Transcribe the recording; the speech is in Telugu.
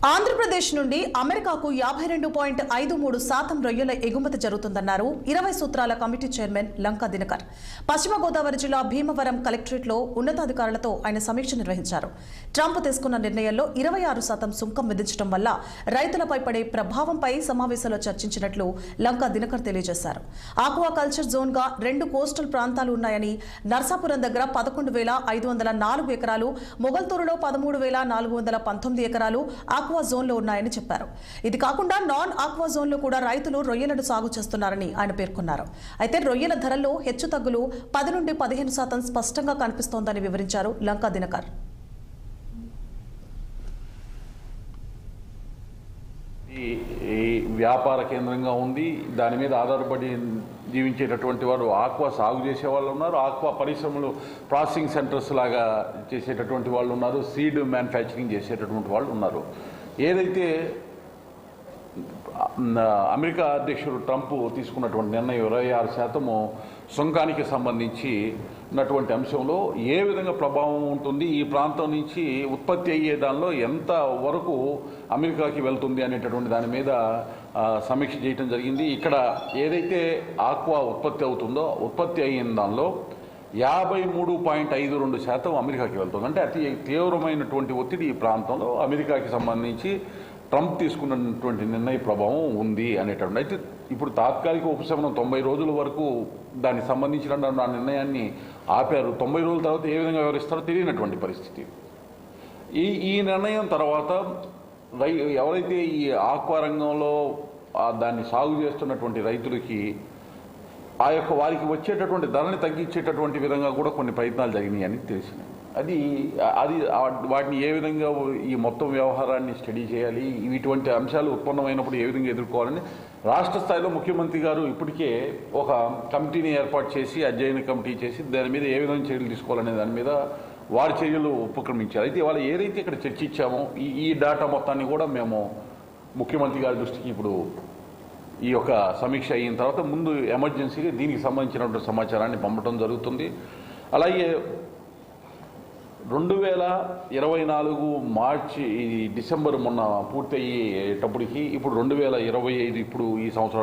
ఆంధ్రప్రదేశ్ నుండి అమెరికాకు 52.53% రొయ్యల ఎగుమతి జరుగుతుందన్నారు 20 సూత్రాల కమిటీ చైర్మన్ లంకా దినకర్. పశ్చిమ గోదావరి జిల్లా భీమవరం కలెక్టరేట్లో ఉన్నతాధికారులతో ఆయన సమీక్ష నిర్వహించారు. ట్రంప్ తీసుకున్న నిర్ణయంలో 26% సుంకం విధించడం వల్ల రైతులపై పడే ప్రభావంపై సమావేశంలో చర్చించినట్లు లంకా దినకర్ తెలియజేశారు. ఆక్వా కల్చర్ జోన్గా 2 కోస్టల్ ప్రాంతాలు ఉన్నాయని, నర్సాపురం దగ్గర 11,504 ఎకరాలు, మొగల్తూరులో 13,419 ఎకరాలు ఆక్వా జోన్లో ఉన్నాయని చెప్పారు. ఇది కాకుండా నాన్ ఆక్వా జోన్లో కూడా రైతులు రొయ్యలను సాగు చేస్తున్నారని ఆయన పేర్కొన్నారు. అయితే రొయ్యల ధరల్లో హెచ్చుతగ్గులు 10 నుండి 15% స్పష్టంగా కనిపిస్తోందని వివరించారు లంకా దినకర్. ఈ వ్యాపార కేంద్రంగా ఉంది. దాని మీద ఆధారపడి జీవించేటటువంటి వారు ఆక్వా సాగు చేసే వాళ్ళు ఉన్నారు, ఆక్వా పరిశ్రమలు ప్రాసెసింగ్ సెంటర్స్ లాగా చేసేటటువంటి వాళ్ళు ఉన్నారు, సీడ్ మ్యానుఫ్యాక్చరింగ్ చేసేటటువంటి వాళ్ళు ఉన్నారు. ఏదైతే అమెరికా అధ్యక్షుడు ట్రంప్ తీసుకున్నటువంటి నిర్ణయం 26% సుంకానికి సంబంధించి ఉన్నటువంటి అంశంలో ఏ విధంగా ప్రభావం ఉంటుంది, ఈ ప్రాంతం నుంచి ఉత్పత్తి అయ్యే దానిలో ఎంత వరకు అమెరికాకి వెళ్తుంది అనేటటువంటి దాని మీద సమీక్ష చేయడం జరిగింది. ఇక్కడ ఏదైతే ఆక్వా ఉత్పత్తి అవుతుందో, ఉత్పత్తి అయిన దానిలో 53.52% అమెరికాకి వెళ్తుంది. అంటే అతి తీవ్రమైనటువంటి ఒత్తిడి ఈ ప్రాంతంలో అమెరికాకి సంబంధించి ట్రంప్ తీసుకున్నటువంటి నిర్ణయ ప్రభావం ఉంది అనేటటువంటి. అయితే ఇప్పుడు తాత్కాలిక ఉపశమనం 90 రోజుల వరకు దానికి సంబంధించిన ఆ నిర్ణయాన్ని ఆపారు. 90 రోజుల తర్వాత ఏ విధంగా వివరిస్తారో తెలియనటువంటి పరిస్థితి. ఈ నిర్ణయం తర్వాత ఎవరైతే ఈ ఆక్వా రంగంలో దాన్ని సాగు చేస్తున్నటువంటి రైతులకి వారికి వచ్చేటటువంటి ధరని తగ్గించేటటువంటి విధంగా కూడా కొన్ని ప్రయత్నాలు జరిగినాయి అని తెలిసింది. అది వాటిని ఏ విధంగా ఈ మొత్తం వ్యవహారాన్ని స్టడీ చేయాలి, ఇటువంటి అంశాలు ఉత్పన్నమైనప్పుడు ఏ విధంగా ఎదుర్కోవాలని రాష్ట్ర స్థాయిలో ముఖ్యమంత్రి గారు ఇప్పటికే ఒక కమిటీని ఏర్పాటు చేసి, అధ్యయన కమిటీ చేసి దాని మీద ఏ విధంగా చర్యలు తీసుకోవాలనే దాని మీద వారి చర్యలు ఉపక్రమించారు. అయితే ఇవాళ ఏదైతే ఇక్కడ చర్చించామో ఈ డేటా మొత్తాన్ని కూడా మేము ముఖ్యమంత్రి గారి దృష్టికి ఇప్పుడు ఈ యొక్క సమీక్ష అయిన తర్వాత ముందు ఎమర్జెన్సీగా దీనికి సంబంధించినటువంటి సమాచారాన్ని పంపడం జరుగుతుంది. అలాగే 2024 మార్చి డిసెంబర్ మొన్న పూర్తయ్యేటప్పటికి ఇప్పుడు 2025 ఇప్పుడు ఈ సంవత్సరం